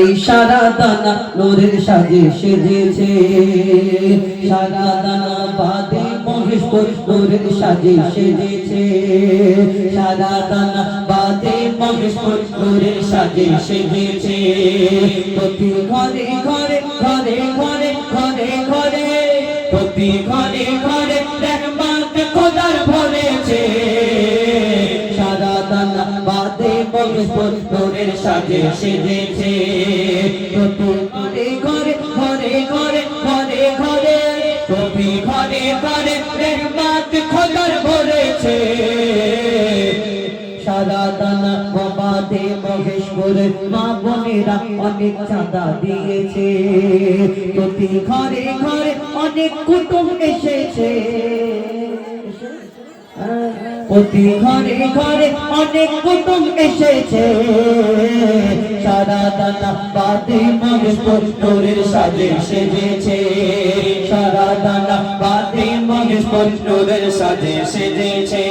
এই সারা দানা নূরের সাজে সেজেছে, সারা দানা বাদে মহেশপুর নূরের সাজে সেজেছে, সারা দানা বাদে মহেশপুর নূরের সাজে সেজেছে। প্রতি ঘরে ঘরে ঘরে ঘরে ঘরে ঘরে প্রতি ঘরে ঘরে রহমত খোদার ভরেছে, সারা দানা বাদে মহেশপুর নূরের সাজে সেজেছে। প্রতি ঘরে ঘরে ঘরে ঘরে ঘরে ঘরে প্রতি ঘরে ঘরে রহমত খোদার ভরেছে, সারা দানা বাদে মহেশপুর মা বোনেরা অনেক চাঁদা দিয়েছে। প্রতি ঘরে ঘরে অনেক কুটুম এসেছে, প্রতি ঘরে ঘরে অনেক কুটুম এসেছে, সারা দানা বাদে মহেশপুর নূরের সাজে সেজেছে, সারা দানা বাদে মহেশপুর নূরের সাজে সেজেছে।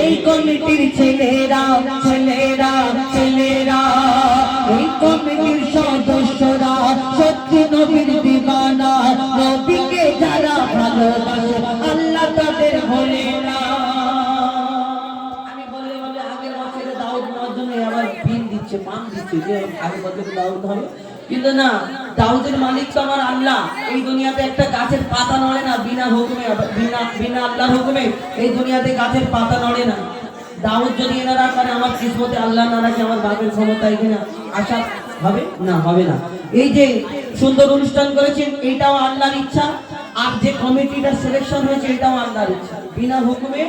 এই কমিটির ছেলেরা ছেলেরা ছেলেরা, এই কমিটির সদস্যরা সত্যি নবীর দিওয়ানা, নবীকে যারা ভালোবাসে আল্লাহ তাদের ভোলে না। আমি বললে বলে আগের বছরে দাউদ নেওয়ার জন্য আবার বিন দিচ্ছে, পাম দিচ্ছে যে আগের বছরে দাউদ হবে, কিন্তু না, দাউদের মালিক তো আমার আল্লাহ। এই দুনিয়াতে একটা গাছের পাতা নড়ে না বিনা হুকুমে, বিনা আল্লাহর হুকুমে এই দুনিয়াতে গাছের পাতা নড়ে না। দাউদ যদি এনারা করে আমার কিসমতে আল্লাহ না রাখে, আমার বাপের ক্ষমতা এখানে আশা হবে না, হবে না। এই যে সুন্দর অনুষ্ঠান করেছেন এটাও আল্লাহর ইচ্ছা, আর যে কমিটিটা সিলেকশন হয়েছে এটাও আল্লাহর ইচ্ছা। বিনা হুকুমে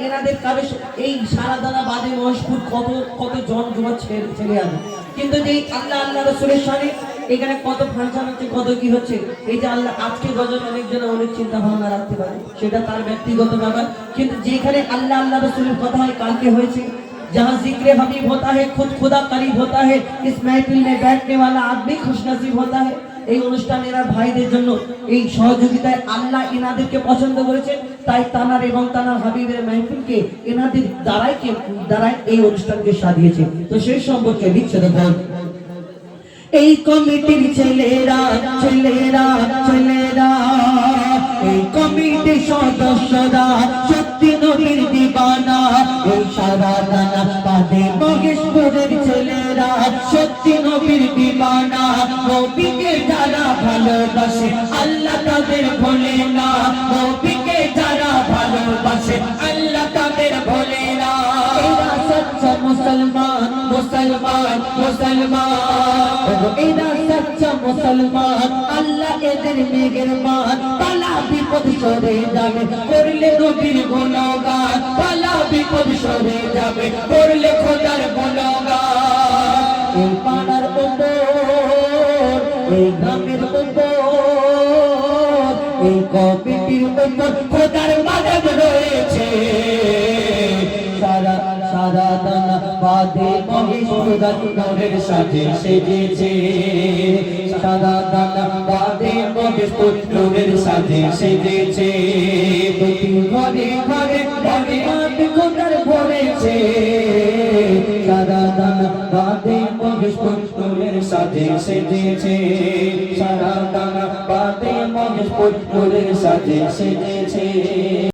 এনাদের কারো এই সারা দানা বাদে মহেশপুর কত কত জন যুবক ছেলে আছে, কিন্তু যে আল্লাহ আল্লাহ রাসূলের শানে এখানে কত ফাংশন হচ্ছে, কত কি হচ্ছে, এই যে আল্লাহ আজকে গজল অনেকজন অনেক চিন্তা ভাবনা রাখতে পারে, সেটা তার ব্যক্তিগত ব্যাপার, কিন্তু যেখানে আল্লাহ আল্লাহ রাসূলের কথা হয় কালকে হয়েছে, जहाँ जिक्र हबीब होता है खुद खुदा करीब होता है, इस महफिल में बैठने वाला आदमी खुशनसीब होता है। এই অনুষ্ঠানেরা ভাইদের জন্য এই সহযোগিতায় আল্লাহ এনাদেরকে পছন্দ করেছেন, তাই তানার এবং তানার হাবিবের মাহফিলকে এনাদের দ্বারাই এই অনুষ্ঠানকে সাজিয়েছে। তো সেই সম্পর্কে লিখছে দেখুন, এই কমিটির ছেলেরা ছেলেরা ছেলেরা, এই কমিটির সদস্যরা সত্যি নবীর দিওয়ানা, এই সারা দানা বাদে মহেশপুরের ছেলেরা সত্যি নবীর দিওয়ানা, নবীকে যারা ভালোবাসে আল্লাহ তাদের ভোলে না, নবীকে যারা ভালোবাসে আল্লাহ তাদের ভোলে না। এরা সচ্চা মুসলমান মুসলমান মুসলমান, এরা সচ্চা মুসলমান, আল্লাহ এদের মেহেরবান, বালা বিপদ সরে যাবে করলে নবীর গুণগান, বালা বিপদ সরে যাবে করলে খোদার গুণগান। এই পাড়ার উপর এই গ্রামের উপর এই কমিটির উপর খোদার মাদদ রয়েছে, সারা সারা দানা বাদে মহেশপুর নূরের সাজে সেজেছে, সারা দানা বাদে মহেশপুর নূরের সাজে সেজেছে। প্রতি ঘরে ঘরে রহমত খোদার ভরেছে, সারা দানা বাদে মহেশপুর নূরের সাজে সেজেছে, সারা দানা বাদে মহেশপুর নূরের সাজে সেজেছে।